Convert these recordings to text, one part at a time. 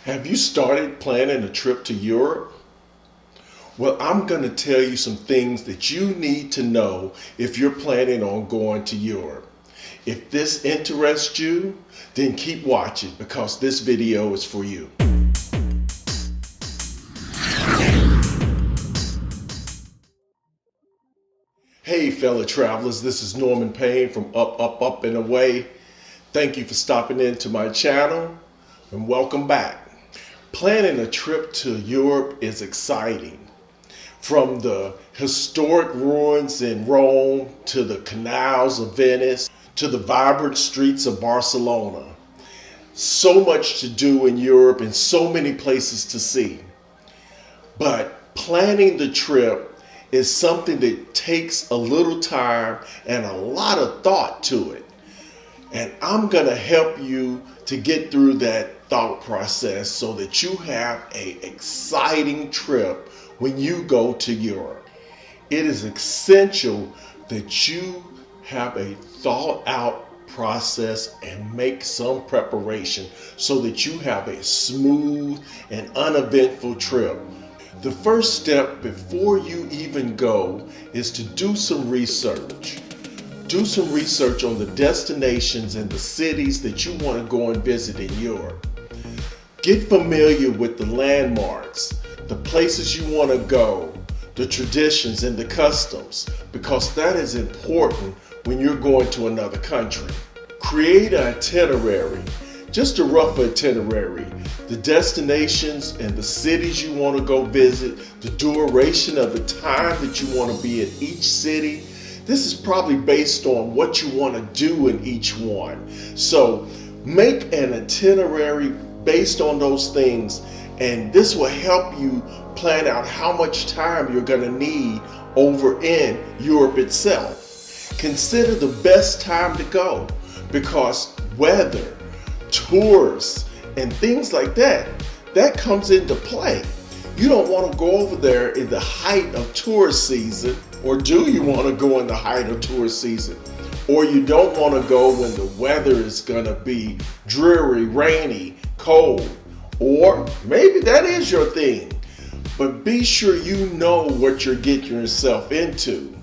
Have you started planning a trip to Europe? Well, I'm going to tell you some things that you need to know if you're planning on going to Europe. If this interests you, then keep watching because this video is for you. Hey fellow travelers, this is Norman Payne from Up and Away. Thank you for stopping into my channel and welcome back. Planning a trip to Europe is exciting. From the historic ruins in Rome to the canals of Venice to the vibrant streets of Barcelona. So much to do in Europe and so many places to see. But planning the trip is something that takes a little time and a lot of thought to it. And I'm going to help you to get through that thought process so that you have an exciting trip when you go to Europe. It is essential that you have a thought out process and make some preparation so that you have a smooth and uneventful trip. The first step before you even go is to do some research. Do some research on the destinations and the cities that you want to go and visit in Europe. Get familiar with the landmarks, the places you want to go, the traditions and the customs, because that is important when you're going to another country. Create an itinerary, just a rough itinerary, the destinations and the cities you want to go visit, the duration of the time that you want to be in each city. This is probably based on what you want to do in each one. So make an itinerary based on those things, and this will help you plan out how much time you're going to need over in Europe itself. Consider the best time to go because weather, tours, and things like that comes into play. You don't want to go over there in the height of tourist season, or do you want to go in the height of tourist season? Or you don't want to go when the weather is going to be dreary, rainy, cold, or maybe that is your thing. But be sure you know what you're getting yourself into.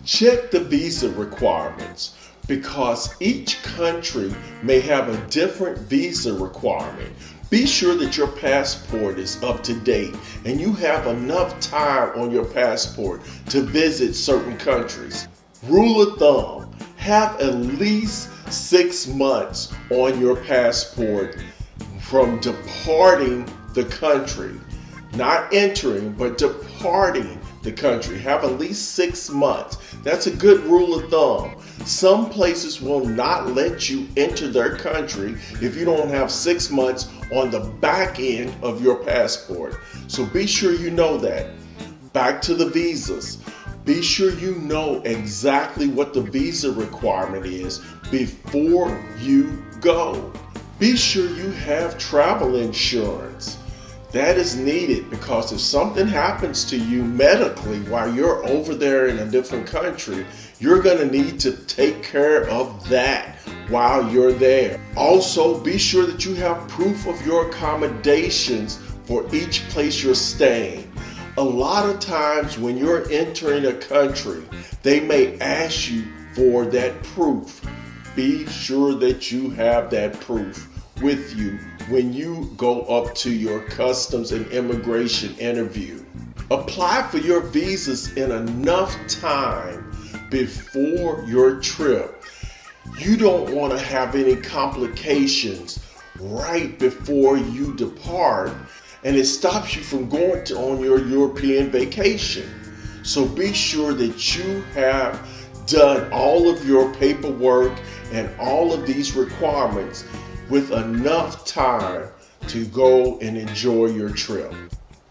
Check the visa requirements because each country may have a different visa requirement. Be sure that your passport is up to date and you have enough time on your passport to visit certain countries. Rule of thumb, have at least 6 months on your passport from departing the country. Not entering, but departing the country. Have at least 6 months. That's a good rule of thumb. Some places will not let you enter their country if you don't have 6 months on the back end of your passport. So be sure you know that. Back to the visas. Be sure you know exactly what the visa requirement is before you go. Be sure you have travel insurance. That is needed because if something happens to you medically while you're over there in a different country, you're going to need to take care of that while you're there. Also, be sure that you have proof of your accommodations for each place you're staying. A lot of times when you're entering a country, they may ask you for that proof. Be sure that you have that proof with you when you go up to your customs and immigration interview. Apply for your visas in enough time before your trip. You don't want to have any complications right before you depart, and it stops you from going on your European vacation. So be sure that you have done all of your paperwork and all of these requirements with enough time to go and enjoy your trip.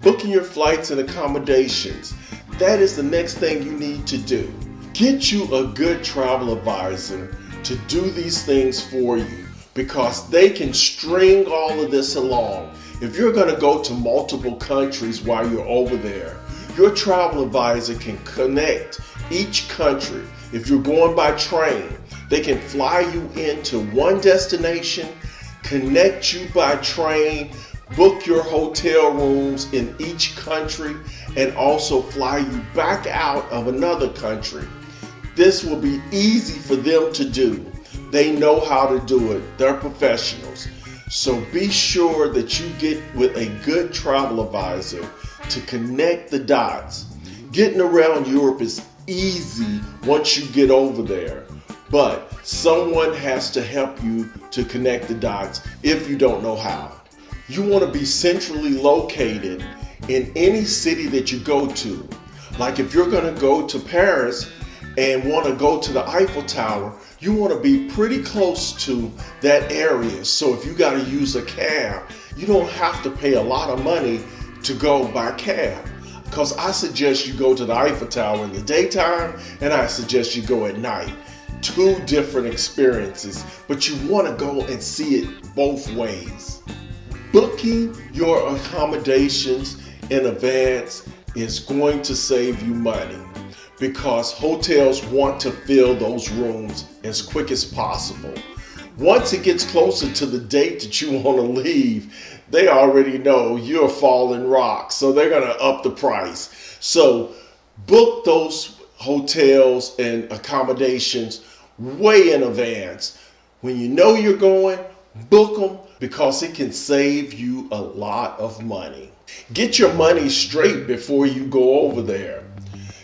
Booking your flights and accommodations. That is the next thing you need to do. Get you a good travel advisor to do these things for you because they can string all of this along. If you're going to go to multiple countries while you're over there, your travel advisor can connect each country. If you're going by train, they can fly you into one destination, connect you by train book your hotel rooms in each country, and also fly you back out of another country. This will be easy for them to do. They know how to do it. They're professionals. So be sure that you get with a good travel advisor to connect the dots. Getting around Europe is easy once you get over there, but someone has to help you to connect the dots if you don't know how. You want to be centrally located in any city that you go to. Like if you're going to go to Paris and want to go to the Eiffel Tower, you want to be pretty close to that area. So if you got to use a cab, you don't have to pay a lot of money to go by cab. Because I suggest you go to the Eiffel Tower in the daytime, and I suggest you go at night. Two different experiences, but you want to go and see it both ways. Booking your accommodations in advance is going to save you money, because hotels want to fill those rooms as quick as possible. Once it gets closer to the date that you want to leave, they already know you're a falling rock, so they're going to up the price. So book those hotels and accommodations way in advance. When you know you're going, book them, because it can save you a lot of money. Get your money straight before you go over there.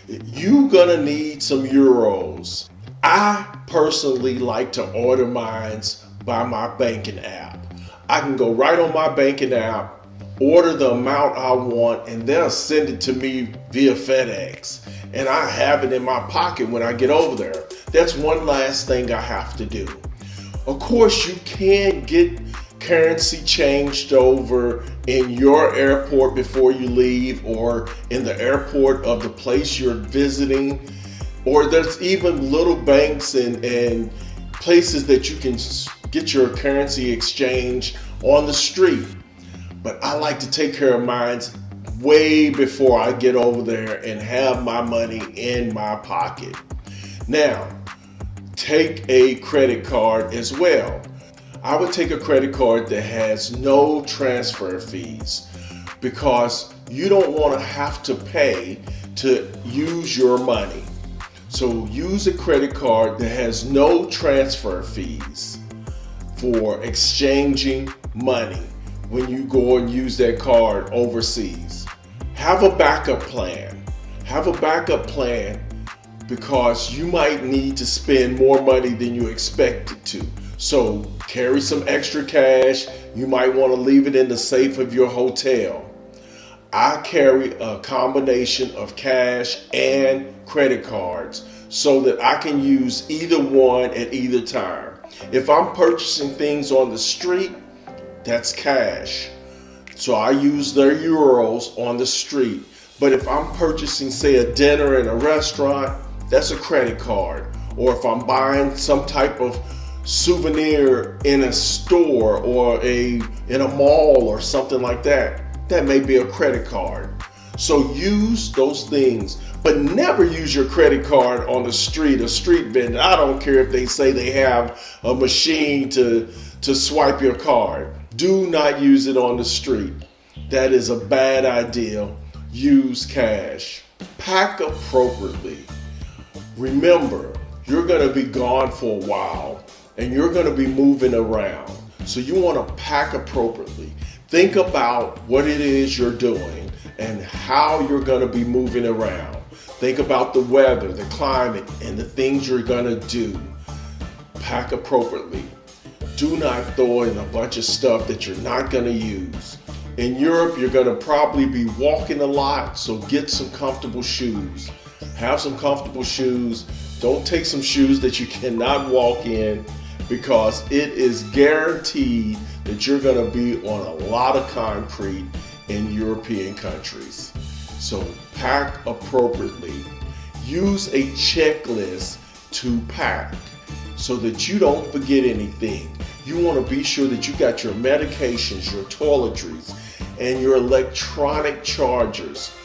You're gonna need some euros. I personally like to order mine by my banking app. I can go right on my banking app, order the amount I want, and they'll send it to me via FedEx. And I have it in my pocket when I get over there. That's one last thing I have to do. Of course, you can get currency changed over in your airport before you leave, or in the airport of the place you're visiting, or there's even little banks and places that you can get your currency exchange on the street. But I like to take care of mine way before I get over there and have my money in my pocket. Now, take a credit card as well. I would take a credit card that has no transfer fees, because you don't want to have to pay to use your money. So use a credit card that has no transfer fees for exchanging money when you go and use that card overseas. Have a backup plan. Have a backup plan, because you might need to spend more money than you expected to. So carry some extra cash. You might want to leave it in the safe of your hotel. I carry a combination of cash and credit cards so that I can use either one at either time. If I'm purchasing things on the street, that's cash. So I use their euros on the street. But if I'm purchasing, say, a dinner in a restaurant, that's a credit card. Or if I'm buying some type of souvenir in a store or in a mall or something like that, that may be a credit card. So use those things, but never use your credit card on the street, a street vendor. I don't care if they say they have a machine to swipe your card. Do not use it on the street. That is a bad idea. Use cash. Pack appropriately. Remember, you're going to be gone for a while and you're going to be moving around. So you want to pack appropriately. Think about what it is you're doing and how you're going to be moving around. Think about the weather, the climate, and the things you're going to do. Pack appropriately. Do not throw in a bunch of stuff that you're not going to use. In Europe, you're going to probably be walking a lot, so get some comfortable shoes. Have some comfortable shoes. Don't take some shoes that you cannot walk in, because it is guaranteed that you're going to be on a lot of concrete in European countries. So pack appropriately. Use a checklist to pack so that you don't forget anything. You want to be sure that you got your medications, your toiletries, and your electronic chargers.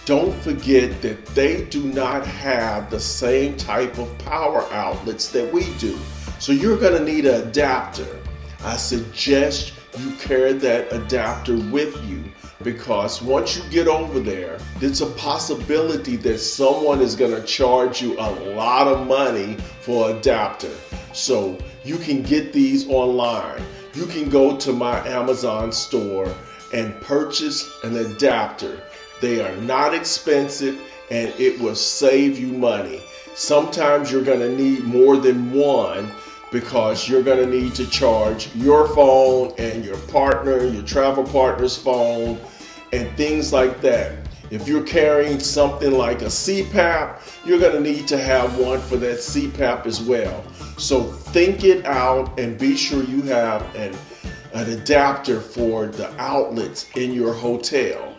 Don't forget that they do not have the same type of power outlets that we do. So you're going to need an adapter. I suggest you carry that adapter with you, because once you get over there, it's a possibility that someone is going to charge you a lot of money for an adapter. So you can get these online. You can go to my Amazon store and purchase an adapter. They are not expensive and it will save you money. Sometimes you're going to need more than one, because you're going to need to charge your phone and your partner, your travel partner's phone, and things like that. If you're carrying something like a CPAP, you're going to need to have one for that CPAP as well. So think it out and be sure you have an adapter for the outlets in your hotel.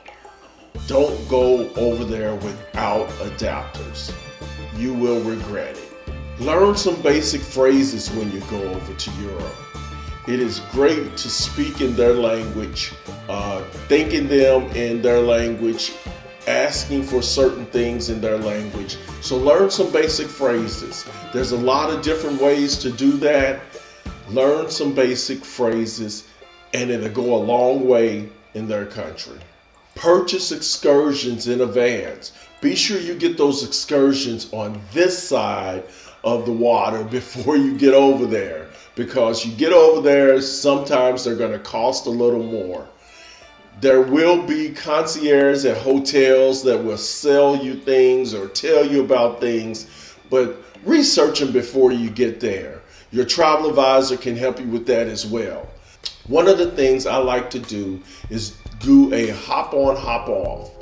Don't go over there without adapters. You will regret it. Learn some basic phrases when you go over to Europe. It is great to speak in their language, thanking them in their language, asking for certain things in their language. So learn some basic phrases. There's a lot of different ways to do that. Learn some basic phrases and it'll go a long way in their country. Purchase excursions in advance. Be sure you get those excursions on this side of the water before you get over there, because you get over there, sometimes they're going to cost a little more. There will be concierges at hotels that will sell you things or tell you about things, but research them before you get there. Your travel advisor can help you with that as well. One of the things I like to do is do a hop-on, hop-off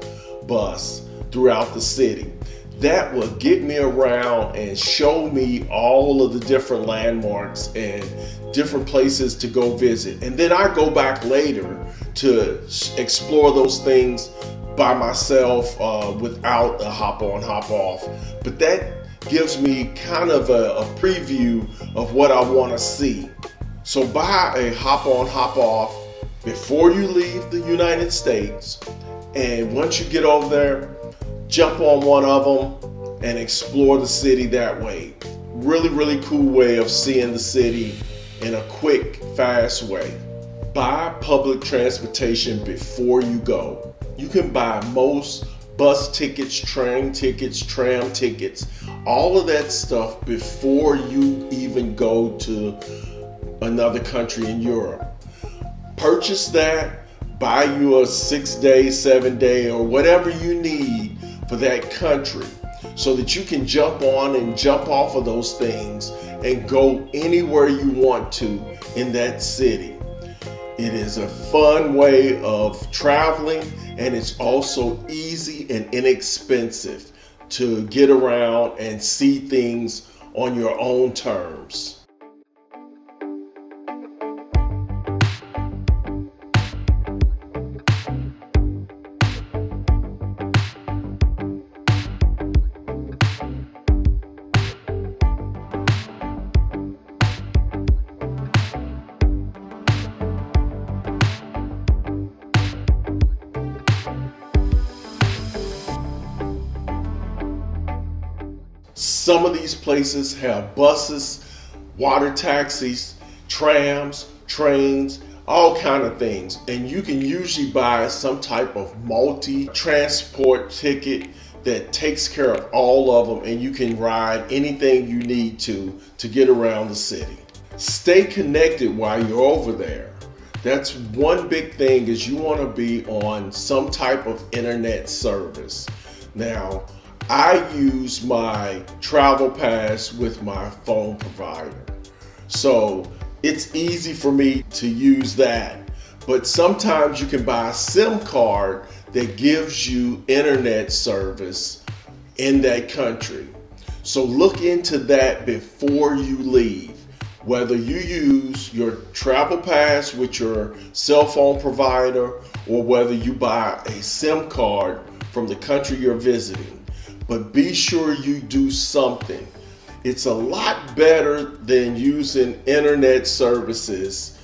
bus throughout the city. That will get me around and show me all of the different landmarks and different places to go visit. And then I go back later to explore those things by myself without a hop-on, hop-off. But that gives me kind of a preview of what I want to see. So buy a hop-on, hop-off before you leave the United States. And once you get over there, jump on one of them and explore the city that way. Really, really cool way of seeing the city in a quick, fast way. Buy public transportation before you go. You can buy most bus tickets, train tickets, tram tickets, all of that stuff before you even go to another country in Europe. Purchase that, buy you a 6-day, 7-day, or whatever you need for that country, so that you can jump on and jump off of those things and go anywhere you want to in that city. It is a fun way of traveling, and it's also easy and inexpensive to get around and see things on your own terms. Some of these places have buses, water taxis, trams, trains, all kind of things. And you can usually buy some type of multi-transport ticket that takes care of all of them, and you can ride anything you need to get around the city. Stay connected while you're over there. That's one big thing, is you want to be on some type of internet service. Now, I use my travel pass with my phone provider, so it's easy for me to use that. But sometimes you can buy a SIM card that gives you internet service in that country. So look into that before you leave. Whether you use your travel pass with your cell phone provider, or whether you buy a SIM card from the country you're visiting. But be sure you do something. It's a lot better than using internet services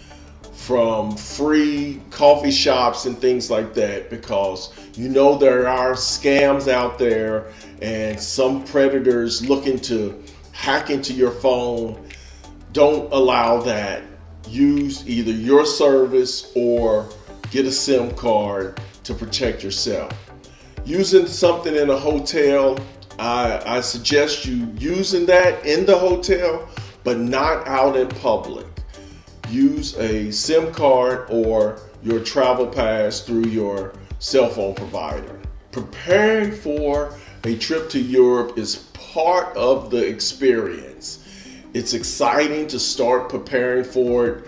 from free coffee shops and things like that, because you know there are scams out there and some predators looking to hack into your phone. Don't allow that. use either your service or get a SIM card to protect yourself. Using something in a hotel, I suggest you using that in the hotel, but not out in public. Use a SIM card or your travel pass through your cell phone provider. Preparing for a trip to Europe is part of the experience. It's exciting to start preparing for it,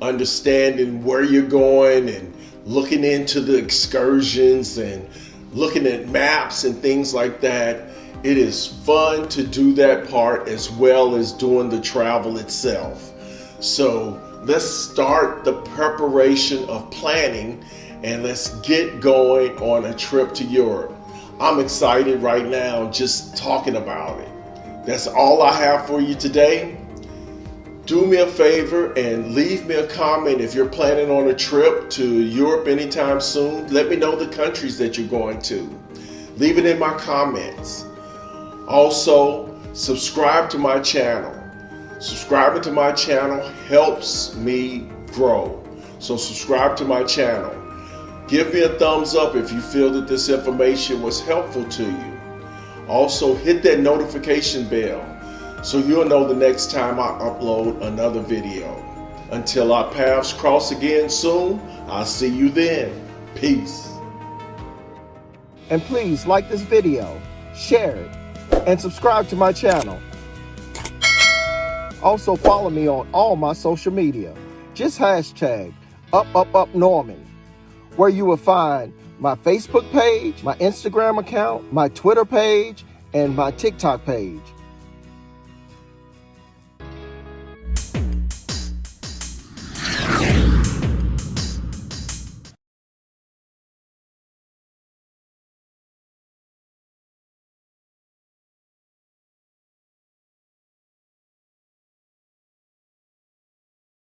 understanding where you're going and looking into the excursions and looking at maps and things like that. It is fun to do that part as well as doing the travel itself. So let's start the preparation of planning and let's get going on a trip to Europe. I'm excited right now just talking about it. That's all I have for you today. Do me a favor and leave me a comment if you're planning on a trip to Europe anytime soon. Let me know the countries that you're going to. Leave it in my comments. Also, subscribe to my channel. Subscribing to my channel helps me grow. So subscribe to my channel. Give me a thumbs up if you feel that this information was helpful to you. Also, hit that notification bell so you'll know the next time I upload another video. Until our paths cross again soon, I'll see you then. Peace. And please like this video, share it, and subscribe to my channel. Also follow me on all my social media. Just hashtag #UpUpUpNorman, where you will find my Facebook page, my Instagram account, my Twitter page, and my TikTok page.